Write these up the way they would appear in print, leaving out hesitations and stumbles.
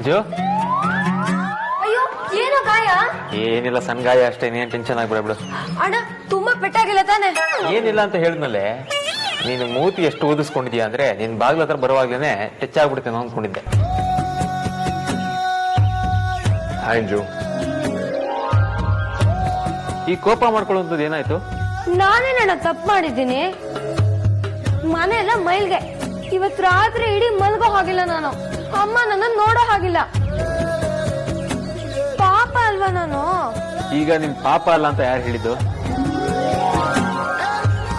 ಅಂಜು ಅಯ್ಯೋ ಏನೋ ಗಾಯ? ಏನಿಲ್ಲ, ಸಣ್ಣ ಗಾಯ ಅಷ್ಟೇ, ನೀನ್ ಟೆನ್ಷನ್ ಆಗ್ಬಿಡ ಬಿಡು. ಅಣ್ಣ ತುಂಬಾ ಪೆಟ್ಟಾಗಿಲ್ಲ ತಾನೆ? ಏನಿಲ್ಲ ಅಂತ ಹೇಳಿದ್ಮೇಲೆ ನೀನು ಮೂತಿ ಎಷ್ಟು ಊದಿಸ್ಕೊಂಡಿದ್ಯಾ ಅಂದ್ರೆ ನಿನ್ ಬಾಗ್ಲ ಹತ್ರ ಬರುವಾಗ್ಲೇನೆ ಟಚ್ ಆಗ್ಬಿಡ್ತೇನೆ ಅಂದ್ಕೊಂಡಿದ್ದೆ. ಹಾಯ್ ಅಂಜು. ಈ ಕೋಪ ಮಾಡ್ಕೊಳ್ಳುವಂಥದ್ದು ಏನಾಯ್ತು? ನಾನೇನಣ್ಣ ತಪ್ಪು ಮಾಡಿದ್ದೀನಿ? ಮನೆ ಎಲ್ಲ ಮೈಲ್ಗೆ. ಇವತ್ ರಾತ್ರಿ ಇಡೀ ಮಲ್ಗೋ ಹಾಗಿಲ್ಲ ನಾನು. ಅಮ್ಮ ನನ್ನ ನೋಡೋ ಹಾಗಿಲ್ಲ. ಪಾಪ ಅಲ್ವಾ ನಾನು? ಈಗ ನಿಮ್ ಪಾಪ ಅಲ್ಲ ಅಂತ ಯಾರು ಹೇಳಿದ್ದು?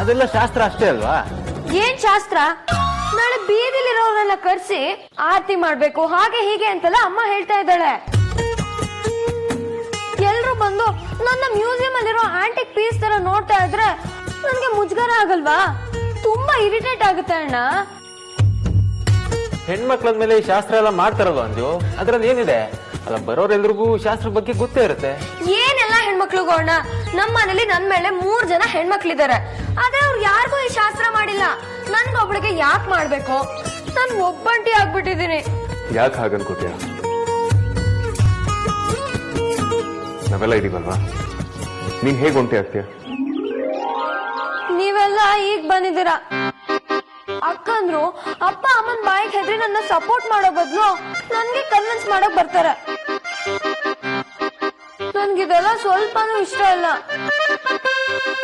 ಅದೆಲ್ಲ ಶಾಸ್ತ್ರ ಅಷ್ಟೇ ಅಲ್ವಾ? ಏನ್ ಶಾಸ್ತ್ರ? ನಾಳೆ ಬೀದಿಲಿರೋರೆಲ್ಲ ಕರ್ಸಿ ಆರತಿ ಮಾಡ್ಬೇಕು ಹಾಗೆ ಹೀಗೆ ಅಂತೆಲ್ಲ ಅಮ್ಮ ಹೇಳ್ತಾ ಇದ್ದಾಳೆ. ಎಲ್ರು ಬಂದು ನನ್ನ ಮ್ಯೂಸಿಯಂ ಅಲ್ಲಿರೋ ಆಂಟಿಕ್ ಪೀಸ್ ತರ ನೋಡ್ತಾ ಇದ್ರೆ ನನ್ಗೆ ಮುಜುಗರ ಆಗಲ್ವಾ? ತುಂಬಾ ಇರಿಟೇಟ್ ಆಗುತ್ತೆ ಅಣ್ಣ. ಹೆಣ್ಮಕ್ಳಂದ್ಮೇಲೆ ಈ ಶಾಸ್ತ್ರ ಎಲ್ಲ ಮಾಡ್ತಾರಲ್ವ ಅಂಜು? ಅದ್ರಲ್ಲಿ ಏನಿದೆ? ಅಲ್ಲ, ಬರೋರೆಲ್ರಿಗೂ ಶಾಸ್ತ್ರ ಬಗ್ಗೆ ಗೊತ್ತೇ ಇರುತ್ತೆ. ಏನೆಲ್ಲ ಹೆಣ್ಮಕ್ಳಿಗೂ ಅಣ್ಣ? ನಮ್ಮ ಮನೇಲಿ ನನ್ ಮೇಲೆ 3 ಜನ ಹೆಣ್ಮಕ್ಳಿದ್ದಾರೆ. ಆದ್ರೆ ಅವ್ರು ಯಾರಿಗೂ ಈ ಶಾಸ್ತ್ರ ಮಾಡಿಲ್ಲ. ನನ್ಗೊಬ್ಳಿಗೆ ಯಾಕೆ ಮಾಡ್ಬೇಕು? ನಾನ್ ಒಬ್ಬಂಟಿ ಆಗ್ಬಿಟ್ಟಿದೀನಿ. ಯಾಕೆ ಹಾಗನ್ಕೋತೀಯ? ನಾವೆಲ್ಲ ಇದೀವಲ್ವಾ, ನೀನ್ ಹೇಗ್ ಒಂಟಿ ಆಗ್ತೀಯ? ನೀವೆಲ್ಲ ಈಗ ಬಂದಿದ್ದೀರಾ. ಅಕ್ಕಂದ್ರು ಅಪ್ಪ ಅಮ್ಮನ್ ಬಾಯಿಗೆ ಹೆದ್ರಿ ನನ್ನ ಸಪೋರ್ಟ್ ಮಾಡೋ ಬದ್ಲು ನನ್ಗೆ ಕನ್ವಿನ್ಸ್ ಮಾಡಕ್ ಬರ್ತಾರೆ. ನನ್ಗಿದೆಲ್ಲ ಸ್ವಲ್ಪನೂ ಇಷ್ಟ ಇಲ್ಲ.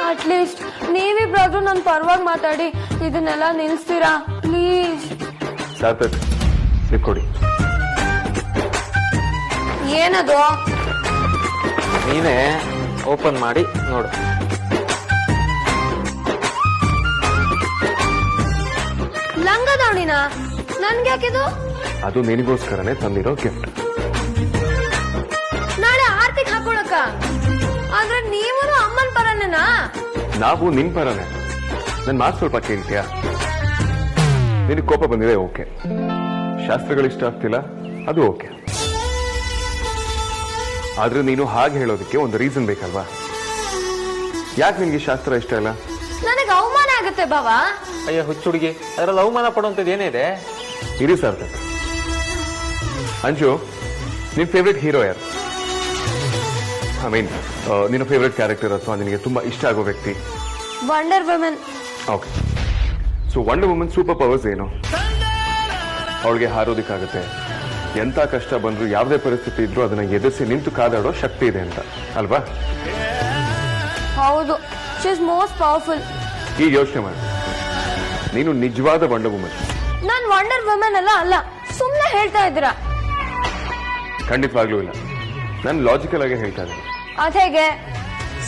ಅಟ್ಲೀಸ್ಟ್ ನೀವಿಬ್ರಾದ್ರೂ ನನ್ ಪರವಾಗಿ ಮಾತಾಡಿ ಇದನ್ನೆಲ್ಲ ನಿಲ್ಸ್ತೀರಾ ಪ್ಲೀಸ್? ಸಾರ್ಥಕ್, ಸ್ಲಿಪ್ ಕೊಡಿ. ಏನದು? ನೀನೇ ಓಪನ್ ಮಾಡಿ ನೋಡು. ಲಂಗದಾವಣಿನ ನನ್ಗೆ ಯಾಕಿದು? ಅದು ನಿನಗೋಸ್ಕರನೇ ತಂದಿರೋ ಗಿಫ್ಟ್. ನಾಳೆ ಆರ್ತಿಗ್ ಹಾಕೊಳಕ? ಆದ್ರೆ ನೀವು ಅಮ್ಮನ್ ಪರನೇನಾ? ನಾವು ನಿನ್ ಪರನೇ. ನನ್ ಮಾತು ಸ್ವಲ್ಪ ಕೇಳ್ತೀಯಾ? ನಿನಗೆ ಕೋಪ ಬಂದಿದೆ, ಓಕೆ. ಶಾಸ್ತ್ರಗಳು ಇಷ್ಟ ಆಗ್ತಿಲ್ಲ, ಅದು ಓಕೆ. ಆದ್ರೆ ನೀನು ಹಾಗೆ ಹೇಳೋದಕ್ಕೆ ಒಂದು ರೀಸನ್ ಬೇಕಲ್ವಾ? ಯಾಕೆ ನಿನ್ಗೆ ಶಾಸ್ತ್ರ ಇಷ್ಟ ಇಲ್ಲ? ನನಗೆ ಅವಮಾನ ಆಗುತ್ತೆ ಬಾವಾ. ಅಯ್ಯ ಹುಚ್ಚುಡುಗಿ, ಅದ್ರಲ್ಲಿ ಅವಮಾನ ಪಡುವಂಥದ್ದು ಏನಿದೆ? ಇರಿ ಸಾರ್ಥಕ್. ಅಂಜು, ನಿನ್ ಫೇವ್ರೆಟ್ ಹೀರೋ ಯಾರು? ಐ ಮೀನ್, ನಿನ್ನ ಫೇವ್ರೆಟ್ ಕ್ಯಾರೆಕ್ಟರ್ ಅಥವಾ ನಿನಗೆ ತುಂಬಾ ಇಷ್ಟ ಆಗೋ ವ್ಯಕ್ತಿ? Wonder women. Okay. So wonder women super powers ಏನು? ಅವಳಿಗೆ ಹಾರೋದಿಕ್ಕಾಗತ್ತೆ. ಎಂತ ಕಷ್ಟ ಬಂದ್ರು, ಯಾವುದೇ ಪರಿಸ್ಥಿತಿ ಇದ್ರೂ ಅದನ್ನ ಎದುರಿಸಿ ನಿಂತು ಕಾದಾಡೋ ಶಕ್ತಿ ಇದೆ ಅಂತ ಅಲ್ವಾ? ಹೌದು, ಶಿ ಇಸ್ ಮೋಸ್ಟ್ ಪವರ್ಫುಲ್. ಈಗ ಯೋಚನೆ ಮಾಡಿ, ನೀನು ನಿಜವಾದ ವಂಡರ್ ವುಮೆನ್. ನಾನ್ ವಂಡರ್ ವುಮೆನ್ ಅಲ್ಲ, ಸುಮ್ನೆ ಹೇಳ್ತಾ ಇದ್ದೀರಾ. ಖಂಡಿತವಾಗ್ಲೂ ಇಲ್ಲ, ನಾನು ಲಾಜಿಕಲ್ ಆಗಿ ಹೇಳ್ತಾ ಇದ್ದೀನಿ. ಅದೇಗೆ?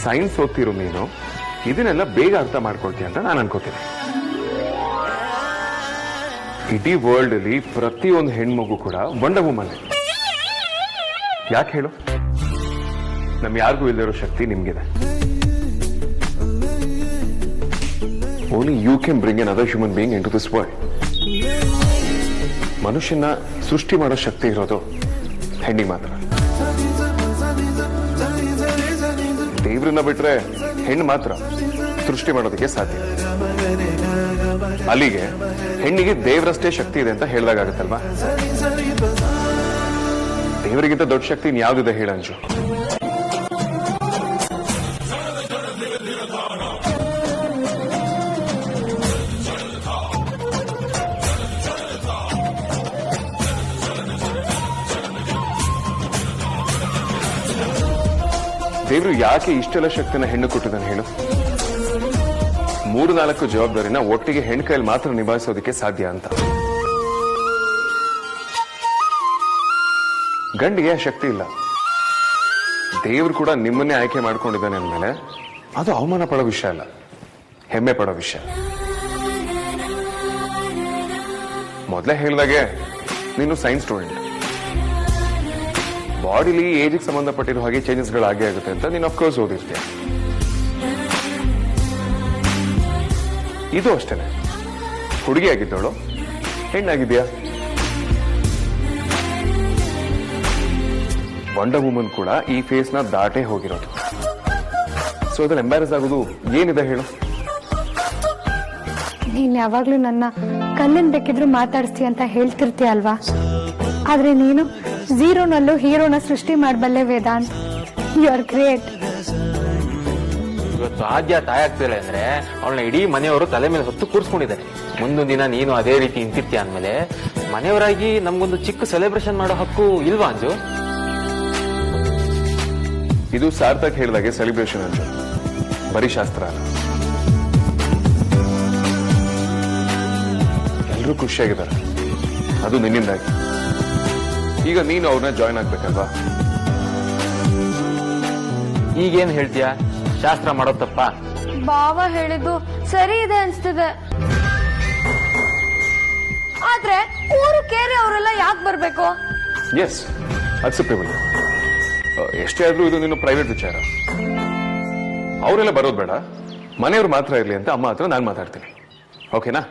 ಸೈನ್ಸ್ ಓದ್ತಿರೋ ನೀನು ಇದನ್ನೆಲ್ಲ ಬೇಗ ಅರ್ಥ ಮಾಡ್ಕೊಳ್ತೀಯ ಅಂತ ನಾನು ಅನ್ಕೋತೀನಿ. ಇಡೀ ವರ್ಲ್ಡ್ ಅಲ್ಲಿ ಪ್ರತಿಯೊಂದು ಹೆಣ್ಮಗು ಕೂಡ ವಂಡರ್ ವುಮನ್. ಯಾಕೆ ಹೇಳು? ನಮ್ ಯಾರಿಗೂ ಇಲ್ಲದಿರೋ ಶಕ್ತಿ ನಿಮ್ಗಿದೆ. Only you can bring another human being into this world. ಮನುಷ್ಯನ ಸೃಷ್ಟಿ ಮಾಡೋ ಶಕ್ತಿ ಇರೋದು ಹೆಣ್ಣಿಗೆ ಮಾತ್ರ. ದೇವ್ರನ್ನ ಬಿಟ್ರೆ ಹೆಣ್ಣು ಮಾತ್ರ ಸೃಷ್ಟಿ ಮಾಡೋದಕ್ಕೆ ಸಾಧ್ಯ. ಅಲ್ಲಿಗೆ ಹೆಣ್ಣಿಗೆ ದೇವರಷ್ಟೇ ಶಕ್ತಿ ಇದೆ ಅಂತ ಹೇಳ್ದಾಗತ್ತಲ್ವಾ? ದೇವರಿಗಿಂತ ದೊಡ್ಡ ಶಕ್ತಿ ಇನ್ಯಾವುದಿದೆ ಹೇಳಂಜು? ದೇವರು ಯಾಕೆ ಇಷ್ಟೆಲ್ಲ ಶಕ್ತಿನ ಹೆಣ್ಣು ಕೊಟ್ಟಿದ್ದಾನೆ ಹೇಳು? 3-4 ಜವಾಬ್ದಾರಿನ ಒಟ್ಟಿಗೆ ಹೆಣ್ಣು ಕೈಯಲ್ಲಿ ಮಾತ್ರ ನಿಭಾಯಿಸೋದಕ್ಕೆ ಸಾಧ್ಯ ಅಂತ. ಗಂಡಿಗೆ ಆ ಶಕ್ತಿ ಇಲ್ಲ. ದೇವ್ರು ಕೂಡ ನಿಮ್ಮನ್ನೇ ಆಯ್ಕೆ ಮಾಡ್ಕೊಂಡಿದ್ದಾನೆ ಅಂದ್ಮೇಲೆ ಅದು ಅವಮಾನ ಪಡೋ ವಿಷಯ ಅಲ್ಲ, ಹೆಮ್ಮೆ ಪಡೋ ವಿಷಯ. ಮೊದಲೇ ಹೇಳಿದಾಗೆ ನೀನು ಸೈನ್ಸ್ ಸ್ಟೂಡೆಂಟ್. ಬಾಡಿಲಿ ಏಜಿಗೆ ಸಂಬಂಧಪಟ್ಟಿರೋ ಹಾಗೆ ಚೇಂಜಸ್ಗಳು ಆಗೇ ಆಗುತ್ತೆ ಅಂತ ನೀನು ಅಫ್ಕೋರ್ಸ್ ಓದಿರ್ತೀಯ. ಇದು ಅಷ್ಟೇನೆ, ಹುಡುಗಿ ಆಗಿದ್ದವಳು ಹೆಣ್ಣಾಗಿದ್ಯಾ? ವಂಡರ್ ವುಮನ್ ಕೂಡ ಈ ಫೇಸ್ ನ ದಾಟೇ ಹೋಗಿರೋದು. ಸೊ ಅದ್ರಲ್ಲಿ ಎಂಬ್ಯಾರಸ್ ಆಗೋದು ಏನಿದೆ ಹೇಳು? ನೀನ್ ಯಾವಾಗ್ಲೂ ನನ್ನ ಕಲ್ಲಿನ ಬೇಕಿದ್ರು ಮಾತಾಡಿಸ್ತೀಯ ಅಂತ ಹೇಳ್ತಿರ್ತೀಯ ಅಲ್ವಾ? ಆದ್ರೆ ನೀನು ಝೀರೋನಲ್ಲೂ ಹೀರೋನ ಸೃಷ್ಟಿ ಮಾಡಬಲ್ಲೆ ವೇದಾಂತ್. You are great. ಇವತ್ತು ಆದ್ಯ ತಾಯಿ ಆಗ್ತಿಲ್ಲ ಅಂದ್ರೆ ಅವಳನ್ನ ಇಡೀ ಮನೆಯವರು ತಲೆ ಮೇಲೆ ಹೊತ್ತು ಕೂರ್ಸ್ಕೊಂಡಿದ್ದಾರೆ. ಮುಂದೊಂದು ದಿನ ನೀನು ಅದೇ ರೀತಿ ನಿಂತಿರ್ತೀಯ ಅಂದ್ಮೇಲೆ ಮನೆಯವರಾಗಿ ನಮ್ಗೊಂದು ಚಿಕ್ಕ ಸೆಲೆಬ್ರೇಷನ್ ಮಾಡೋ ಹಕ್ಕು ಇಲ್ವಾ ಅಂಜು? ಇದು ಸಾರ್ಥಕ್ ಹೇಳಿದಾಗೆ ಸೆಲೆಬ್ರೇಷನ್ ಅಂತ ಬರೀ ಶಾಸ್ತ್ರ ಅಲ್ಲ. ಎಲ್ರೂ ಖುಷಿಯಾಗಿದ್ದಾರೆ, ಅದು ನಿನ್ನಿಂದಾಗಿ. ಈಗ ನೀನು ಅವ್ರನ್ನ ಜಾಯ್ನ್ ಆಗ್ಬೇಕಲ್ವಾ? ಈಗೇನ್ ಹೇಳ್ತೀಯ? ಶಾಸ್ತ್ರ ಮಾಡೋದ್ ತಪ್ಪ? ಬಾವ ಹೇಳಿದ್ದು ಸರಿ ಇದೆ ಅನ್ಸ್ತಿದೆ. ಆದ್ರೆ ಊರು ಕೇರಿ ಅವರೆಲ್ಲ ಯಾಕೆ ಬರ್ಬೇಕು? Yes, acceptable. ಎಷ್ಟೇ ಆದ್ರೂ ಇದು ನಿನ್ನ ಪ್ರೈವೇಟ್ ವಿಚಾರ. ಅವರೆಲ್ಲ ಬರೋದು ಬೇಡ, ಮನೆಯವ್ರು ಮಾತ್ರ ಇರ್ಲಿ ಅಂತ ಅಮ್ಮ ಹತ್ರ ನಾನು ಮಾತಾಡ್ತೀನಿ. ಓಕೆನಾ?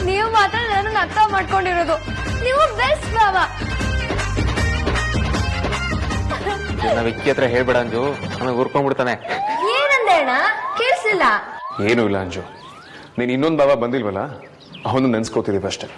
ನೀವು ಮಾತ್ರ ನನ್ನ ಅರ್ಥ ಮಾಡ್ಕೊಂಡಿರೋದು. ನೀವು ಬೆಸ್ಟ್ ಬಾವ. ಇದನ್ನ ವಿಕ್ಕಿ ಹತ್ರ ಹೇಳ್ಬೇಡ ಅಂಜು, ನನಗೆ ಉರ್ಕೊಂಡ್ಬಿಡ್ತಾನೆ. ಏನಂದೆ ಅಣ್ಣ? ಕೇಳಿಸಿಲ್ಲ. ಏನೂ ಇಲ್ಲ ಅಂಜು, ನೀನ್ ಇನ್ನೊಂದು ಭಾವ ಬಂದಿಲ್ವಲ್ಲ, ಅವನು ನೆನ್ಸ್ಕೋತಿದೀವಿ ಅಷ್ಟೇ.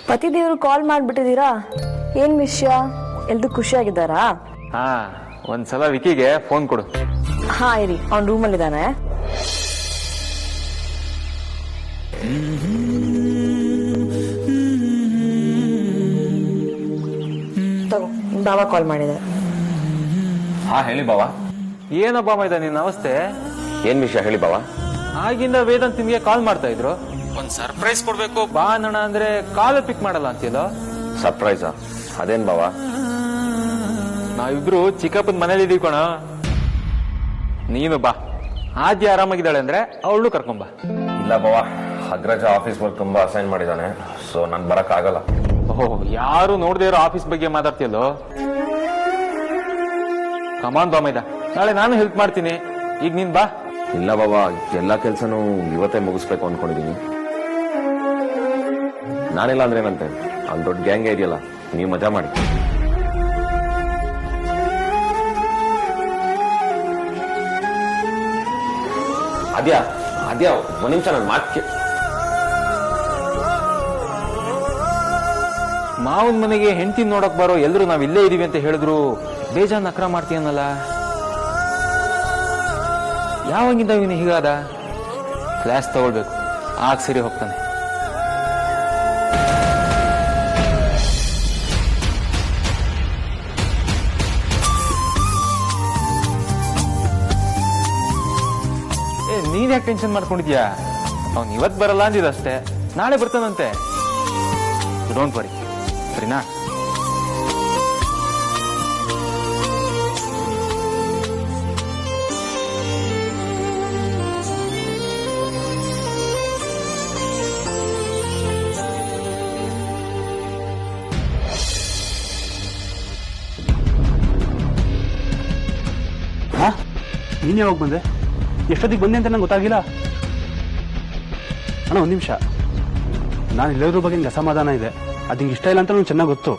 ಪತಿದೇವ್ರು ಕಾಲ್ ಮಾಡ್ಬಿಟ್ಟಿದ್ದೀರಾ? ಏನ್ ವಿಷಯ? ಎಲ್ರು ಖುಷಿಯಾಗಿದ್ದಾರಾ? ಹಾ, ಒಂದ್ಸಲ ವಿಕಿಗೆ ಫೋನ್ ಕೊಡು. ಹಾ ಇರಿ, ಅವ್ನ್ ರೂಮಲ್ಲಿ ಇದ್ದಾನೆ. ತಗೋ, ಬಾಬಾ ಕಾಲ್ ಮಾಡಿದ್ದಾರೆ. ಹಾ ಹೇಳಿ ಬಾವ. ಏನಬ್ಬ ಮೈದ ನಿನ್ನ ಅವಸ್ಥೆ? ಏನ್ ವಿಷಯ ಹೇಳಿ ಬಾವ. ಆಗಿಂದ ವೇದಾಂತ್ ನಿಮ್ಗೆ ಕಾಲ್ ಮಾಡ್ತಾ ಇದ್ರು. ಒಂದ್ ಸರ್ಪ್ರೈಸ್ ಕೊಡ್ಬೇಕು ಬಾ ಅಣ್ಣ ಅಂದ್ರೆ ಕಾಲ್ ಪಿಕ್ ಮಾಡಲ್ಲ ಅಂತೀಲೋ. ಸರ್ಪ್ರೈಸಾ? ಅದೇನ್ ಬಾವ? ನಾವಿಬ್ರು ಚಿಕ್ಕಪ್ಪನ ಮನೇಲಿ ಇದೀವಿ ಕಣ. ನೀನು ಬಾ. ಆದ್ಯ ಆರಾಮಾಗಿದ್ದಾಳೆ ಅಂದ್ರೆ ಅವಳು ಕರ್ಕೊಂಬ. ಇಲ್ಲ ಬಾವ, ಅಗ್ರಜ ಆಫೀಸ್ ವರ್ಕ್ ತುಂಬಾ ಅಸೈನ್ ಮಾಡಿದಾನೆ, ಸೊ ನಾನ್ ಬರಕ್ ಆಗಲ್ಲ. ಓಹ್, ಯಾರು ನೋಡದೇ ಇರೋ ಆಫೀಸ್ ಬಗ್ಗೆ ಮಾತಾಡ್ತಿಯಲ್ಲೋ. ಕಮಾನ್ ಬಾ ಮೈದ, ನಾಳೆ ನಾನು ಹೆಲ್ಪ್ ಮಾಡ್ತೀನಿ. ಈಗ ನೀನ್ ಬಾ. ಇಲ್ಲ ಬಾವ, ಎಲ್ಲಾ ಕೆಲ್ಸನೂ ಇವತ್ತೇ ಮುಗಿಸ್ಬೇಕು ಅನ್ಕೊಂಡಿದೀನಿ. ನಾನಿಲ್ಲ ಅಂದ್ರೆ ಏನಂತೆ, ಅಲ್ಲಿ ದೊಡ್ಡ ಗ್ಯಾಂಗ್ ಇದೆಯಲ್ಲ, ನೀವು ಮಜಾ ಮಾಡಿ. ಅದ್ಯಾ ಅದ್ಯಾ ಒಂದ್ ನಿಮಿಷ ನನ್ ಮಾತು. ಮಾವನ್ ಮನೆಗೆ ಹೆಂಡತಿ ನೋಡಕ್ ಬರೋ ಎಲ್ರು ನಾವ್ ಇಲ್ಲೇ ಇದೀವಿ ಅಂತ ಹೇಳಿದ್ರು ಬೇಜಾನ್ ನಕ್ರ ಮಾಡ್ತೀಯನ್ನಲ್ಲ. ಯಾವಾಗಿಂದ ಇವನು ಹೀಗಾದ? ಕ್ಲಾಸ್ ತಗೊಳ್ಬೇಕು, ಆಗ ಸರಿ ಹೋಗ್ತಾನೆ. ನೀನ್ ಯಾಕೆ ಟೆನ್ಷನ್ ಮಾಡ್ಕೊಂಡಿದ್ಯಾ? ಅವ್ನು ಇವತ್ ಬರಲ್ಲ ಅಂದಿದಷ್ಟೇ, ನಾಳೆ ಬರ್ತಾನಂತೆ. ಡೋಂಟ್ ವರಿ, ಸರಿನಾ? ನೀನ್ ಯಾವಾಗ ಬಂದೆ? ಎಷ್ಟೊತ್ತಿಗೆ ಬಂದೆ ಅಂತ ನಂಗೆ ಗೊತ್ತಾಗಿಲ್ಲ. ಅಣ್ಣ ಒಂದು ನಿಮಿಷ, ನಾನು ಇಲ್ಲೋದ್ರ ಬಗ್ಗೆ ನಿಂಗೆ ಅಸಮಾಧಾನ ಇದೆ. ಅದು ನಿಂಗೆ ಇಷ್ಟ ಇಲ್ಲ ಅಂತ ನನಗೆ ಚೆನ್ನಾಗಿ ಗೊತ್ತು.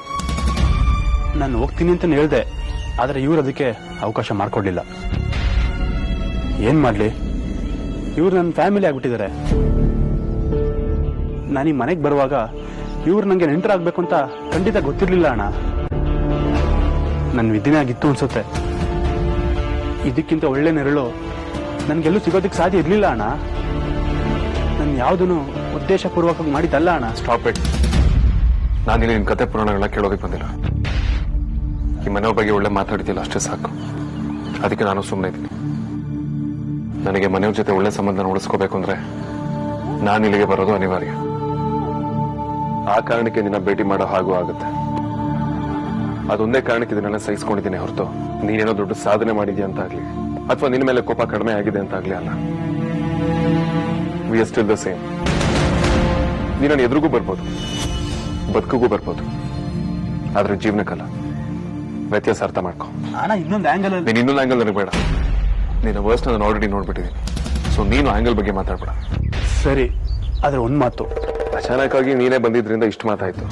ನಾನು ಹೋಗ್ತೀನಿ ಅಂತ ಹೇಳ್ದೆ, ಆದರೆ ಇವ್ರು ಅದಕ್ಕೆ ಅವಕಾಶ ಮಾಡಿಕೊಡ್ಲಿಲ್ಲ. ಏನ್ ಮಾಡ್ಲಿ, ಇವ್ರು ನನ್ನ ಫ್ಯಾಮಿಲಿ ಆಗ್ಬಿಟ್ಟಿದ್ದಾರೆ. ನಾನು ಈ ಮನೆಗೆ ಬರುವಾಗ ಇವ್ರು ನನಗೆ ನೆಂಟರಾಗಬೇಕು ಅಂತ ಖಂಡಿತ ಗೊತ್ತಿರಲಿಲ್ಲ ಅಣ್ಣ. ನನ್ನ ವಿಧಿನೇ ಆಗಿತ್ತು ಅನ್ಸುತ್ತೆ. ಇದಕ್ಕಿಂತ ಒಳ್ಳೆ ನೆರಳು ನನ್ಗೆಲ್ಲೂ ಸಿಗೋದಕ್ಕೆ ಸಾಧ್ಯ ಇರ್ಲಿಲ್ಲ ಅಣ್ಣ. ನಾನು ಯಾವುದನ್ನು ಉದ್ದೇಶಪೂರ್ವಕವಾಗಿ ಮಾಡಿದ್ದಲ್ಲ ಅಣ್ಣ. Stop it. ನಾನಿಲ್ಲಿ ನಿನ್ ಕತೆ ಪುರಾಣಗಳನ್ನ ಕೇಳೋದಕ್ಕೆ ಬಂದಿಲ್ಲ. ಈ ಮನೆಯವ್ರ ಬಗ್ಗೆ ಒಳ್ಳೆ ಮಾತಾಡ್ತಿಲ್ಲ ಅಷ್ಟೇ ಸಾಕು. ಅದಕ್ಕೆ ನಾನು ಸುಮ್ಮನೆ ಇದ್ದೀನಿ. ನನಗೆ ಮನೆಯವ್ರ ಜೊತೆ ಒಳ್ಳೆ ಸಂಬಂಧನ ಉಳಿಸ್ಕೋಬೇಕು ಅಂದ್ರೆ ನಾನು ಇಲ್ಲಿಗೆ ಬರೋದು ಅನಿವಾರ್ಯ. ಆ ಕಾರಣಕ್ಕೆ ನಿನ್ನ ಭೇಟಿ ಮಾಡೋ ಹಾಗೂ ಆಗುತ್ತೆ. ಅದೊಂದೇ ಕಾರಣಕ್ಕೆ ಇದನ್ನೆಲ್ಲ ಸಹಿಸ್ಕೊಂಡಿದ್ದೀನಿ ಹೊರತು ನೀನೇನೋ ದೊಡ್ಡ ಸಾಧನೆ ಮಾಡಿದ್ಯಾ ಅಂತ ಆಗ್ಲಿ ಅಥವಾ ನಿನ್ನ ಮೇಲೆ ಕೋಪ ಕಡಿಮೆ ಆಗಿದೆ ಅಂತ ಆಗ್ಲಿ ಅಲ್ಲ. We are still the same. ನೀನು ಎದುರಿಗೂ ಬರ್ಬೋದು, ಬದುಕಿಗೂ ಬರ್ಬೋದು, ಆದ್ರೆ ಜೀವನಕ್ಕಲ್ಲ. ವ್ಯತ್ಯಾಸ ಅರ್ಥ ಮಾಡ್ಕೊ. ಅಣ್ಣ ಇನ್ನೊಂದು ಆಂಗಲ್ ನೀನು ಇನ್ನೊಂದು ಆಂಗಲ್ ನನಗೆ ಬೇಡ. ನಿನ್ನ ವರ್ಸ್ಟ್ ನಾನು ಆಲ್ರೆಡಿ ನೋಡ್ಬಿಟ್ಟಿದ್ದೀನಿ. ಸೊ ನೀನು ಆಂಗಲ್ ಬಗ್ಗೆ ಮಾತಾಡ್ಬೇಡ. ಸರಿ, ಆದ್ರೆ ಒಂದ್ ಮಾತು. ಅಚಾನಕ್ಕಾಗಿ ನೀನೇ ಬಂದಿದ್ರಿಂದ ಇಷ್ಟು ಮಾತಾಯ್ತು.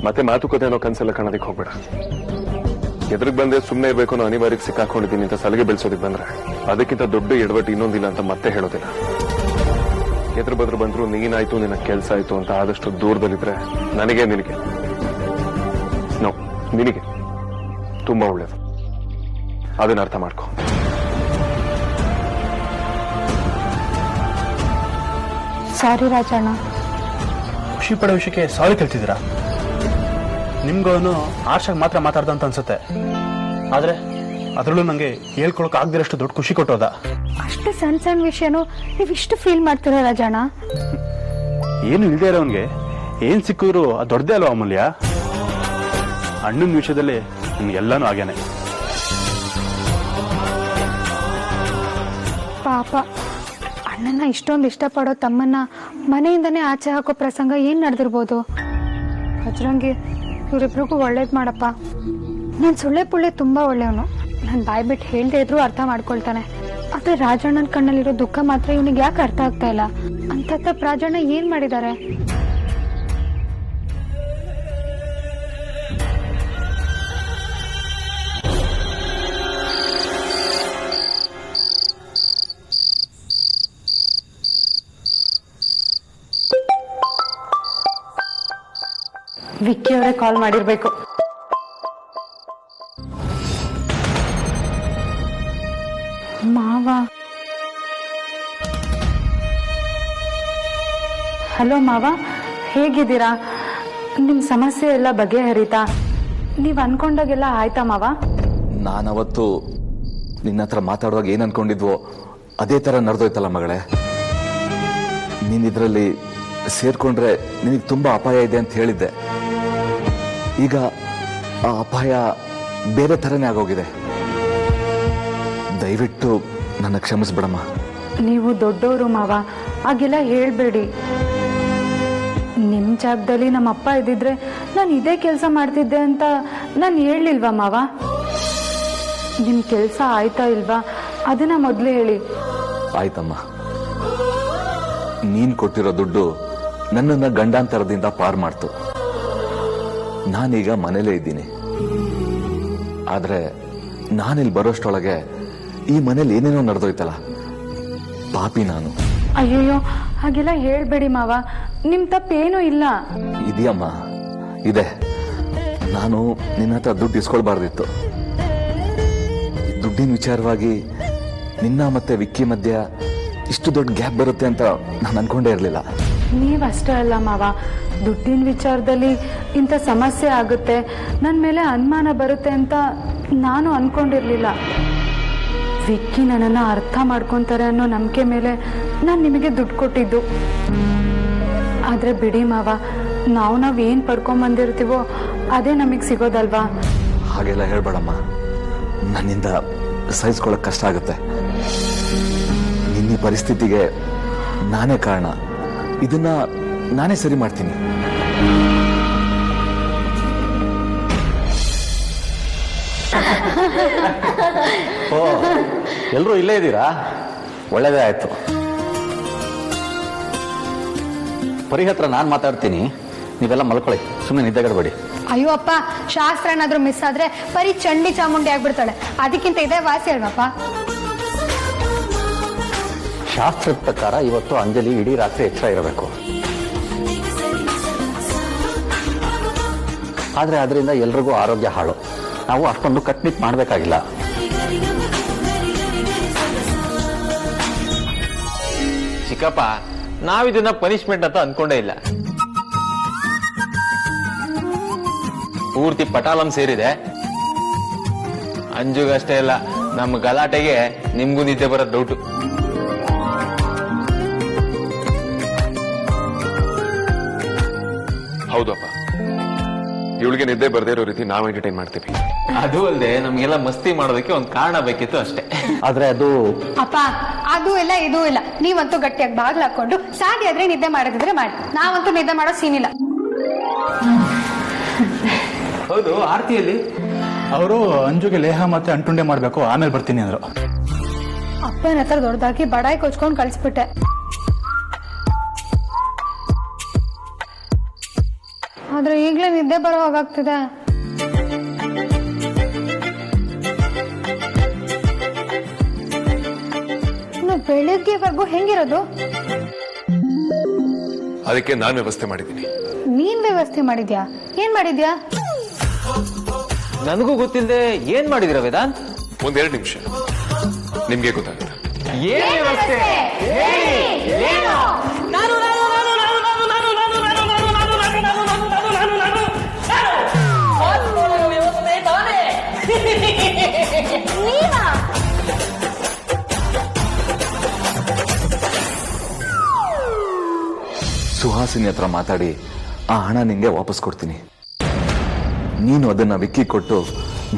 ಮತ್ತೆ ಮಾತುಕತೆ ಅನ್ನೋ ಕನ್ಸೆಲ್ಲ ಕಾಣೋದಕ್ಕೆ ಹೋಗ್ಬೇಡ. ಎದುರಿಗೆ ಬಂದೆ ಸುಮ್ಮನೆ ಇರಬೇಕು ಅನ್ನೋ ಅನಿವಾರ್ಯಕ್ಕೆ ಸಿಕ್ಕಾಕೊಂಡಿದ್ದೀನಿ ಅಂತ ಸಲಿಗೆ ಬೆಳೆಸೋದಕ್ಕೆ ಬಂದ್ರೆ ಅದಕ್ಕಿಂತ ದೊಡ್ಡ ಎಡವಟ್ಟು ಇನ್ನೊಂದಿಲ್ಲ ಅಂತ ಮತ್ತೆ ಹೇಳೋದಿಲ್ಲ. ಎದುರು ಬದ್ರು ಬಂದ್ರು ನೀನಾಯ್ತು, ನಿನ್ನ ಕೆಲಸ ಆಯ್ತು ಅಂತ ಆದಷ್ಟು ದೂರದಲ್ಲಿದ್ರೆ ನನಗೆ ನಿನಗೆ ನೋ ನಿನಗೆ ತುಂಬಾ ಒಳ್ಳೇದು. ಅದನ್ನ ಅರ್ಥ ಮಾಡ್ಕೊ. ಸಾರಿ ರಾಜಣ್ಣ. ಖುಷಿ ಪಡೋ ವಿಷಯಕ್ಕೆ ಸಾರಿ ಕೇಳ್ತಿದ್ದೀರಾ? ನಿಮ್ಗವನು ಆರ್ಷಾಗಿ ಮಾತ್ರ ಮಾತಾಡ್ದ ಅಂತ ಅನ್ಸುತ್ತೆ, ಆದ್ರೆ ಅದ್ರಲ್ಲೂ ನಂಗೆ ಹೇಳ್ಕೊಳಕ್ ಆಗದಿರಷ್ಟು ದೊಡ್ಡ ಖುಷಿ ಕೊಟ್ಟೋದ. ಅಷ್ಟು ಸಣ್ಣ ಸಣ್ಣ ವಿಷಯನೂ ನೀವಿಷ್ಟು ಫೀಲ್ ಮಾಡ್ತೀರಾ ರಾಜಣ್ಣ? ಏನು ಇಲ್ದೇ ಇರೋನ್ಗೆ ಏನ್ ಸಿಕ್ಕಿದ್ರು ಅದು ದೊಡ್ಡದೇ ಅಲ್ವಾ ಅಮೂಲ್ಯ? ಅಣ್ಣನ ವಿಷಯದಲ್ಲಿ ನಿಮ್ಗೆಲ್ಲಾನು ಆಗ್ಯಾನೆ. ಪಾಪ ಅಣ್ಣನ ಇಷ್ಟೊಂದು ಇಷ್ಟಪಡೋ ತಮ್ಮನ್ನ ಮನೆಯಿಂದನೇ ಆಚೆ ಹಾಕೋ ಪ್ರಸಂಗ ಏನ್ ನಡೆದಿರ್ಬೋದು? ಬಜರಂಗಿ, ಇವರಿಬ್ರಿಗೂ ಒಳ್ಳೇದ್ ಮಾಡಪ್ಪ. ನಾನು ಸುಳ್ಳೆ ಪುಳ್ಳೆ ತುಂಬಾ ಒಳ್ಳೆಯವನು. ನಾನು ಬಾಯ್ ಬಿಟ್ಟು ಹೇಳ್ದೆ ಇದ್ರು ಅರ್ಥ ಮಾಡ್ಕೊಳ್ತಾನೆ. ಆದ್ರೆ ರಾಜಣ್ಣನ ಕಣ್ಣಲ್ಲಿರೋ ದುಃಖ ಮಾತ್ರ ಇವನಿಗೆ ಯಾಕೆ ಅರ್ಥ ಆಗ್ತಾ ಇಲ್ಲ? ಅಂತ ತಪ್ಪು ರಾಜಣ್ಣ ಏನ್ ಮಾಡಿದ್ದಾರೆ? ವಿಕ್ಕಿ ಅವರೇ ಕಾಲ್ ಮಾಡಿರ್ಬೇಕು. ಮಾವ, ಹಲೋ ಮಾವ, ಹೇಗಿದ್ದೀರಾ? ನಿಮ್ ಸಮಸ್ಯೆ ಎಲ್ಲ ಬಗೆಹರಿತಾ? ನೀವ್ ಅನ್ಕೊಂಡಾಗೆಲ್ಲ ಆಯ್ತಾ ಮಾವ? ನಾನವತ್ತು ನಿನ್ನ ಹತ್ರ ಮಾತಾಡುವಾಗ ಏನ್ ಅನ್ಕೊಂಡಿದ್ವೋ ಅದೇ ತರ ನಡೆದೋಯ್ತಲ್ಲ ಮಗಳೇ. ನೀನ್ ಇದ್ರಲ್ಲಿ ಸೇರ್ಕೊಂಡ್ರೆ ನಿನಗೆ ತುಂಬಾ ಅಪಾಯ ಇದೆ ಅಂತ ಹೇಳಿದ್ದೆ. ಈಗ ಆ ಅಪಾಯ ಬೇರೆ ತರನೇ ಆಗೋಗಿದೆ. ದಯವಿಟ್ಟು ನನ್ನ ಕ್ಷಮಿಸ್ಬಿಡಮ್ಮ. ನೀವು ದೊಡ್ಡವರು ಮಾವ, ಹಾಗೆಲ್ಲ ಹೇಳ್ಬೇಡಿ. ನಿಮ್ ಜಾಗದಲ್ಲಿ ನಮ್ಮ ಅಪ್ಪ ಇದ್ದಿದ್ರೆ ನಾನು ಇದೇ ಕೆಲಸ ಮಾಡ್ತಿದ್ದೆ ಅಂತ ನಾನು ಹೇಳಲಿಲ್ವಾ ಮಾವ? ನಿಮ್ ಕೆಲಸ ಆಯ್ತಾ ಇಲ್ವಾ ಅದನ್ನ ಮೊದ್ಲು ಹೇಳಿ. ಆಯ್ತಮ್ಮ, ನೀನ್ ಕೊಟ್ಟಿರೋ ದುಡ್ಡು ನನ್ನನ್ನ ಗಂಡಾಂತರದಿಂದ ಪಾರ್ ಮಾಡ್ತು. ನಾನೀಗ ಮನೇಲೇ ಇದ್ದೀನಿ. ಆದ್ರೆ ನಾನಿಲ್ಲಿ ಬರೋಷ್ಟೊಳಗೆ ಈ ಮನೇಲಿ ಏನೇನೋ ನಡೆದೋಯ್ತಲ್ಲ. ಪಾಪಿ ನಾನು. ಅಯ್ಯಯ್ಯೋ, ಹಾಗೆಲ್ಲ ಹೇಳ್ಬೇಡಿ ಮಾವ, ನಿಮ್ ತಪ್ಪೇನೂ ಇಲ್ಲ. ಇದೆಯಮ್ಮ, ಇದೆ. ನಾನು ನಿನ್ನ ಹತ್ರ ದುಡ್ಡು ಇಸ್ಕೊಳ್ಬಾರ್ದಿತ್ತು. ದುಡ್ಡಿನ ವಿಚಾರವಾಗಿ ನಿನ್ನ ಮತ್ತೆ ವಿಕ್ಕಿ ಮಧ್ಯ ಇಷ್ಟು ದೊಡ್ಡ ಗ್ಯಾಪ್ ಬರುತ್ತೆ ಅಂತ ನಾನು ಅನ್ಕೊಂಡೇ ಇರಲಿಲ್ಲ. ನೀವಷ್ಟೇ ಅಲ್ಲ ಮಾವ, ದುಡ್ಡಿನ ವಿಚಾರದಲ್ಲಿ ಇಂಥ ಸಮಸ್ಯೆ ಆಗುತ್ತೆ, ನನ್ನ ಮೇಲೆ ಅನುಮಾನ ಬರುತ್ತೆ ಅಂತ ನಾನು ಅನ್ಕೊಂಡಿರ್ಲಿಲ್ಲ. ವಿಕ್ಕಿ ನನ್ನನ್ನು ಅರ್ಥ ಮಾಡ್ಕೊಂತಾರೆ ಅನ್ನೋ ನಂಬಿಕೆ ಮೇಲೆ ನಾನು ನಿಮಗೆ ದುಡ್ಡು ಕೊಟ್ಟಿದ್ದು. ಆದ್ರೆ ಬಿಡಿ ಮಾವ, ನಾವೇನ್ ಪಡ್ಕೊಂಬಂದಿರ್ತೀವೋ ಅದೇ ನಮಗೆ ಸಿಗೋದಲ್ವಾ? ಹಾಗೆಲ್ಲ ಹೇಳ್ಬೇಡಮ್ಮ, ನನ್ನಿಂದ ಸಹಿಸ್ಕೊಳ್ಳೋಕೆ ಕಷ್ಟ ಆಗುತ್ತೆ. ನಿನ್ನ ಪರಿಸ್ಥಿತಿಗೆ ನಾನೇ ಕಾರಣ. ಇದನ್ನ ನಾನೇ ಸರಿ ಮಾಡ್ತೀನಿ. ಓ, ಎಲ್ಲರೂ ಇಲ್ಲೇ ಇದ್ದೀರಾ? ಒಳ್ಳೇದೇ ಆಯ್ತು. ಪರಿ ಹತ್ರ ನಾನು ಮಾತಾಡ್ತೀನಿ, ನೀವೆಲ್ಲ ಮಲ್ಕೊಳ್ಳಿ, ಸುಮ್ಮನೆ ನಿದ್ದೆಗಡಬೇಡಿ. ಅಯ್ಯೋ ಅಪ್ಪ, ಶಾಸ್ತ್ರ ಏನಾದ್ರೂ ಮಿಸ್ ಆದ್ರೆ ಬರೀ ಚಂಡಿ ಚಾಮುಂಡಿ ಆಗ್ಬಿಡ್ತಾಳೆ. ಅದಕ್ಕಿಂತ ಇದೇ ವಾಸಿ ಅಲ್ವಪ್ಪ? ಶಾಸ್ತ್ರದ ಪ್ರಕಾರ ಇವತ್ತು ಅಂಜಲಿ ಇಡೀ ರಾತ್ರಿ ಎಚ್ಚರ ಇರಬೇಕು. ಆದ್ರೆ ಅದರಿಂದ ಎಲ್ರಿಗೂ ಆರೋಗ್ಯ ಹಾಳು. ನಾವು ಅಷ್ಟೊಂದು ಕಟ್ನಿಟ್ ಮಾಡಬೇಕಾಗಿಲ್ಲ. ಚಿಕ್ಕಪ್ಪ, ನಾವಿದನ್ನ ಪನಿಷ್ಮೆಂಟ್ ಅಂತ ಅನ್ಕೊಂಡೇ ಇಲ್ಲ. ಪೂರ್ತಿ ಪಟಾಲಂ ಸೇರಿದೆ, ಅಂಜುಗಷ್ಟೇ ಇಲ್ಲ, ನಮ್ಮ ಗಲಾಟೆಗೆ ನಿಮ್ಗೂ ನಿದ್ದೆ ಬರೋದು ಡೌಟು. ಹೌದಪ್ಪ, ಇವಳಿಗೆ ನಿದ್ದೆ ಬರ್ದೇ ಇರೋ ರೀತಿ ನಾವು ಎಂಟರ್ಟೈನ್ ಮಾಡ್ತೀವಿ. ಅದು ಅಲ್ಲದೆ ನಮ್ಗೆಲ್ಲ ಮಸ್ತಿ ಮಾಡೋದಕ್ಕೆ ಒಂದು ಕಾರಣ ಬೇಕಿತ್ತು ಅಷ್ಟೇ. ಆದ್ರೆ ಅದು ಅಪ್ಪ ಅದು ಇಲ್ಲ ಇದು ಇಲ್ಲ, ನೀವಂತೂ ಗಟ್ಟಿಯಾಗಿ ಬಾಗ್ಲು ಹಾಕೊಂಡು ಸಾಧ್ಯ ಆದ್ರೆ ನಿದ್ದೆ ಮಾಡೋದಿದ್ರೆ ಮಾಡಿ, ನಾವಂತೂ ನಿದ್ದೆ ಮಾಡೋ ಸೀನಿಲ್ಲ. ಹೌದು, ಆರ್ತಿಯಲ್ಲಿ ಅವರು ಅಂಜುಗೆ ಲೇಹ ಮತ್ತೆ ಅಂಟುಂಡೆ ಮಾಡ್ಬೇಕು, ಆಮೇಲೆ ಬರ್ತೀನಿ ಅಂದ್ರು. ಅಪ್ಪನ ಹತ್ರ ದೊಡ್ಡದಾಗಿ ಬಡಾಯಿ ಕೊಚ್ಕೊಂಡು ಕಳಿಸ್ಬಿಟ್ಟೆ. ಆದ್ರೆ ಈಗ್ಲೇ ನಿದ್ದೆ ಬರೋ ಹಾಗಾಗ್ತಿದೆ. ಬೆಳಿಗ್ಗೆವರೆಗೂ ಹೆಂಗಿರೋದು? ಅದಕ್ಕೆ ನಾನು ವ್ಯವಸ್ಥೆ ಮಾಡಿದ್ದೀನಿ. ನೀನ್ ವ್ಯವಸ್ಥೆ ಮಾಡಿದ್ಯಾ? ಏನ್ ಮಾಡಿದ್ಯಾ? ನನಗೂ ಗೊತ್ತಿಲ್ಲದೆ ಏನ್ ಮಾಡಿದಿರ ವೇದಾಂತ್? ಒಂದೆರಡು ನಿಮಿಷ, ನಿಮ್ಗೆ ಗೊತ್ತಾಗುತ್ತೆ. ಏನ್ ವ್ಯವಸ್ಥೆ? ಸುಹಾಸಿನಿ ಹತ್ರ ಮಾತಾಡಿ ಆ ಹಣ ನಿಂಗೆ ವಾಪಸ್ ಕೊಡ್ತೀನಿ. ನೀನು ಅದನ್ನ ವಿಕ್ಕಿ ಕೊಟ್ಟು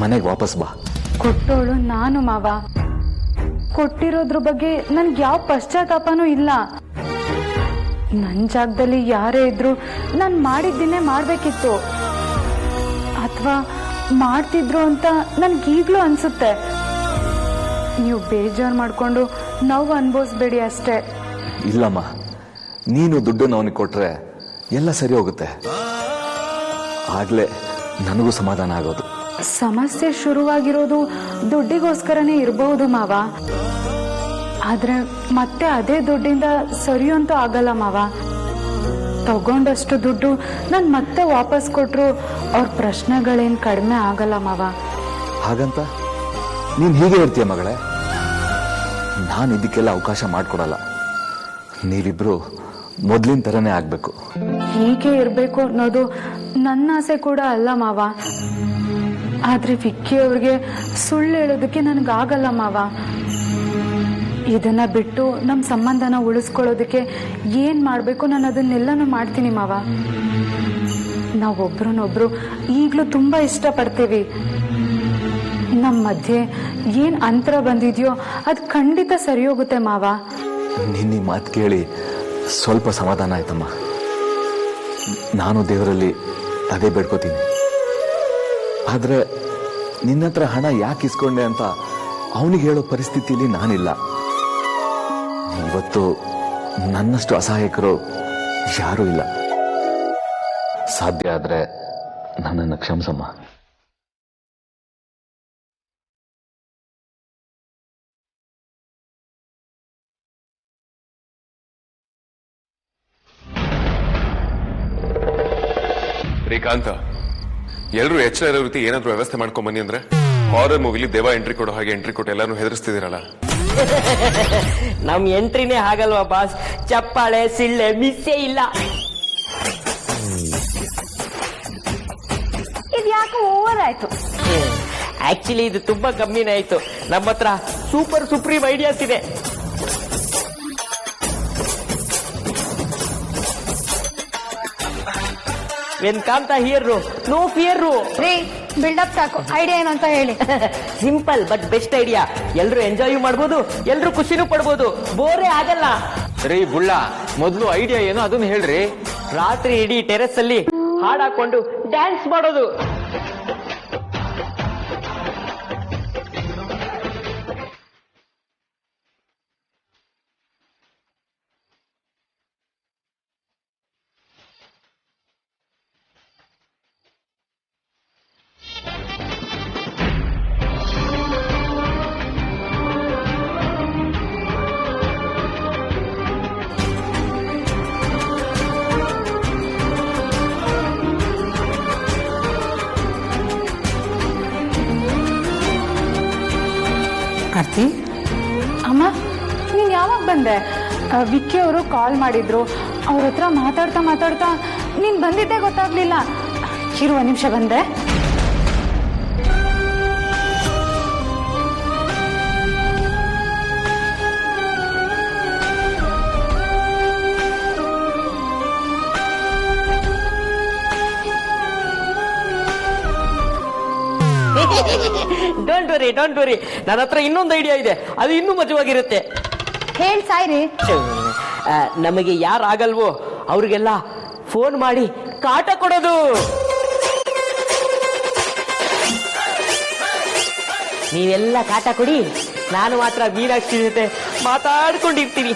ಮನೆಗೆ ವಾಪಸ್ ಬಾ. ಕೊಟ್ಟೋಳು ನಾನು ಮಾವ. ಕೊಟ್ಟಿರೋದ್ರ ಬಗ್ಗೆ ನನ್ಗೆ ಯಾವ ಪಶ್ಚಾತ್ತಾಪನೂ ಇಲ್ಲ. ನನ್ ಜಾಗದಲ್ಲಿ ಯಾರೇ ಇದ್ರು ನಾನ್ ಮಾಡಿದ್ದನ್ನೇ ಮಾಡ್ಬೇಕಿತ್ತು, ಅಥವಾ ಮಾಡ್ತಿದ್ರು ಅಂತ ನನ್ಗೀಗ್ಲೂ ಅನ್ಸುತ್ತೆ. ನೀವು ಬೇಜಾರು ಮಾಡ್ಕೊಂಡು ನೋವು ಅನ್ಭವಿಸ್ಬೇಡಿ ಅಷ್ಟೇ. ಇಲ್ಲಮ್ಮ, ನೀನು ದುಡ್ಡನ್ನು ಅವನಿಗೆ ಕೊಟ್ರೆ ಎಲ್ಲ ಸರಿ ಹೋಗುತ್ತೆ. ಆಗ್ಲೇ ನನಗೂ ಸಮಾಧಾನ ಆಗೋದು. ಸಮಸ್ಯೆ ಶುರುವಾಗಿರೋದು ದುಡ್ಡಿಗೋಸ್ಕರನೇ ಇರಬಹುದು ಮಾವ, ಆದ್ರೆ ಮತ್ತೆ ಅದೇ ದುಡ್ಡಿಂದ ಸರಿಯಂತೂ ಆಗಲ್ಲ ಮಾವ. ತಗೊಂಡಷ್ಟು ದುಡ್ಡು ನಾನು ಮತ್ತೆ ವಾಪಸ್ ಕೊಟ್ರು ಅವ್ರ ಪ್ರಶ್ನೆಗಳೇನ್ ಕಡಿಮೆ ಆಗಲ್ಲ ಮಾವ. ಹಾಗಂತ ನೀನ್ ಹೀಗೆ ಹೇಳ್ತೀಯ ಮಗಳೇ? ನಾನು ಇದಕ್ಕೆಲ್ಲ ಅವಕಾಶ ಮಾಡ್ಕೊಡಲ್ಲ. ನೀವಿಬ್ರು ಮೊದ್ಲಿನ ತರನೇ ಆಗ್ಬೇಕು. ಹೀಗೆ ಇರ್ಬೇಕು ಅನ್ನೋದು ನನ್ನ ಆಸೆ ಕೂಡ ಅಲ್ಲ ಮಾವ. ಆದ್ರೆ ವಿಕ್ಕಿ ಅವ್ರಿಗೆ ಸುಳ್ಳು ಹೇಳೋದಕ್ಕೆ ನನ್ಗಾಗಲ್ಲ ಮಾವ. ಇದನ್ನ ಬಿಟ್ಟು ನಮ್ ಸಂಬಂಧನ ಉಳಿಸ್ಕೊಳ್ಳೋದಕ್ಕೆ ಏನ್ ಮಾಡ್ಬೇಕು ನಾನು ಅದನ್ನೆಲ್ಲನೂ ಮಾಡ್ತೀನಿ ಮಾವ. ನಾವೊಬ್ರನ್ನೊಬ್ರು ಈಗ್ಲೂ ತುಂಬಾ ಇಷ್ಟಪಡ್ತೀವಿ. ನಮ್ ಮಧ್ಯೆ ಏನ್ ಅಂತರ ಬಂದಿದ್ಯೋ ಅದ್ ಖಂಡಿತ ಸರಿ ಹೋಗುತ್ತೆ ಮಾವ. ನಿನ್ನ ಮಾತು ಕೇಳಿ ಸ್ವಲ್ಪ ಸಮಾಧಾನ ಆಯ್ತಮ್ಮ. ನಾನು ದೇವರಲ್ಲಿ ಅದೇ ಬೇಡ್ಕೋತೀನಿ. ಆದ್ರೆ ನಿನ್ನ ಹತ್ರ ಹಣ ಯಾಕೆ ಇಸ್ಕೊಂಡೆ ಅಂತ ಅವನಿಗೆ ಹೇಳೋ ಪರಿಸ್ಥಿತಿಯಲ್ಲಿ ನಾನಿಲ್ಲ. ಇವತ್ತು ನನ್ನಷ್ಟು ಅಸಹಾಯಕರು ಯಾರೂ ಇಲ್ಲ. ಸಾಧ್ಯ ಆದ್ರೆ ನನ್ನನ್ನು ಕ್ಷಮಿಸಮ್ಮ. ಶ್ರೀಕಾಂತ, ಎಲ್ಲರೂ ಎಚ್ಚರ ಇರೋ ರೀತಿ ಏನಾದ್ರೂ ವ್ಯವಸ್ಥೆ ಮಾಡ್ಕೊಂಡ್ ಬನ್ನಿ ಅಂದ್ರೆ ಹಾರರ್ ಮೂವಿಲಿ ದೇವ ಎಂಟ್ರಿ ಕೊಡೋ ಹಾಗೆ ಎಂಟ್ರಿ ಕೊಟ್ಟು ಎಲ್ಲಾನು ಹೆದರ್ಸ್ತಿದ್ದೀರಲ್ಲ. ನಮ್ ಎಂಟ್ರಿನೇ ಹಾಗಲ್ವಾ ಬಾಸ್? ಚಪ್ಪಾಳೆ ಸಿಳ್ಳೆ ಮಿಸ್ಸೇ ಇಲ್ಲ. ಇದ್ಯಾಕೋ ಓವರ್ ಆಯ್ತು. ಆಕ್ಚುಲಿ ಇದು ತುಂಬಾ ಕಮ್ಮಿನೇ ಆಯ್ತು. ನಮ್ಮ ಹತ್ರ ಸೂಪರ್ ಸುಪ್ರೀಂ ಐಡಿಯಾಸ್ ಇದೆ. When Kantha here no fear. ರೀ ಬಿಲ್ಡಪ್ ಸಾಕು, ಐಡಿಯಾ ಏನು ಅಂತ ಹೇಳಿ. Simple but best idea. ಎಲ್ರು ಎಂಜಾಯ್ ಮಾಡ್ಬೋದು, ಎಲ್ರು ಖುಷಿನೂ ಪಡ್ಬೋದು, ಬೋರೇ ಆಗಲ್ಲ. ರೀ ಬುಳ್ಳ, ಮೊದ್ಲು ಐಡಿಯಾ ಏನೋ ಅದನ್ನ ಹೇಳ್ರಿ. ರಾತ್ರಿ ಇಡೀ ಟೆರೆಸ್ ಅಲ್ಲಿ ಹಾಡಾಕೊಂಡು ಡ್ಯಾನ್ಸ್ ಮಾಡೋದು. ಆರ್ತಿ, ಅಮ್ಮ ನೀನ್ ಯಾವಾಗ ಬಂದೆ? ವಿಕ್ಕಿ ಅವರು ಕಾಲ್ ಮಾಡಿದ್ರು. ಅವ್ರ ಹತ್ರ ಮಾತಾಡ್ತಾ ನೀನ್ ಬಂದಿದ್ದೇ ಗೊತ್ತಾಗ್ಲಿಲ್ಲ. ಇರುವ ನಿಮಿಷ ಬಂದೆ. ಡೋಂಟ್ ವರಿ ನನ್ನ ಹತ್ರ ಇನ್ನೊಂದು ಐಡಿಯಾ ಇದೆ, ಅದು ಇನ್ನೂ ಮಜವಾಗಿರುತ್ತೆ. ಹೇಳ್ ಸಾಯ್ರಿ. ನಮಗೆ ಯಾರಾಗಲ್ವೋ ಅವ್ರಿಗೆಲ್ಲ ಫೋನ್ ಮಾಡಿ ಕಾಟ ಕೊಡೋದು. ನೀವೆಲ್ಲ ಕಾಟ ಕೊಡಿ, ನಾನು ಮಾತ್ರ ಮೀನಾಕ್ಷಿ ಜೊತೆ ಮಾತಾಡ್ಕೊಂಡಿರ್ತೀನಿ.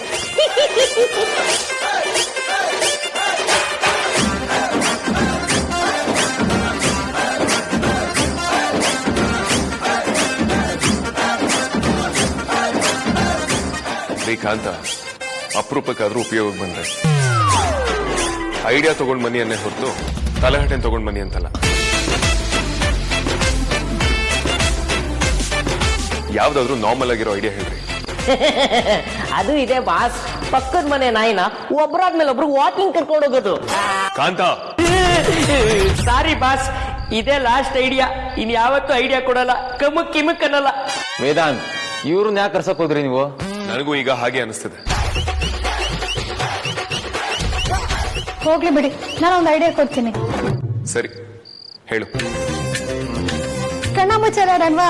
ಶ್ರೀಕಾಂತ ಅಪರೂಪಕ್ಕಾದ್ರೂ ಉಪಯೋಗ ಬಂದ್ರೆ ಐಡಿಯಾ ತಗೊಂಡ್ ಬನ್ನಿ ಅನ್ನೇ ಹೊರತು ತಲೆಹಟೆ ತಗೊಂಡ್ ಬನ್ನಿ ಅಂತಲ್ಲ. ಯಾವ್ದಾದ್ರು ನಾರ್ಮಲ್ ಆಗಿರೋ ಐಡಿಯಾ ಹೇಳ್ರಿ. ಅದು ಇದೆ ಬಾಸ್, ಪಕ್ಕದ ಮನೆ ನಾಯಿನ ಒಬ್ರಾದ್ಮೇಲೆ ಒಬ್ರು ವಾಕಿಂಗ್ ಕರ್ಕೊಂಡು ಹೋಗೋದು. ಕಾಂತ, ಸಾರಿ ಬಾಸ್, ಇದೇ ಲಾಸ್ಟ್ ಐಡಿಯಾ. ಇನ್ ಯಾವತ್ತೂ ಐಡಿಯಾ ಕೊಡಲ್ಲ, ಕಿಮಕ್ ಅನ್ನಲ್ಲ. ವೇದಾಂತ್, ಇವ್ರನ್ನ ಯಾಕೆ ಕರ್ಸಕ್ ಹೋದ್ರಿ ನೀವು? ನನಗೂ ಈಗ ಹಾಗೆ ಅನಿಸ್ತಿದೆ. ಹೋಗ್ಲಿ ಬಿಡಿ, ನಾನು ಒಂದು ಐಡಿಯಾ ಕೊಡ್ತೀನಿ. ಸರಿ ಹೇಳು. ಕಣ್ಣ ಮುಚ್ಚಾರಲ್ವಾ?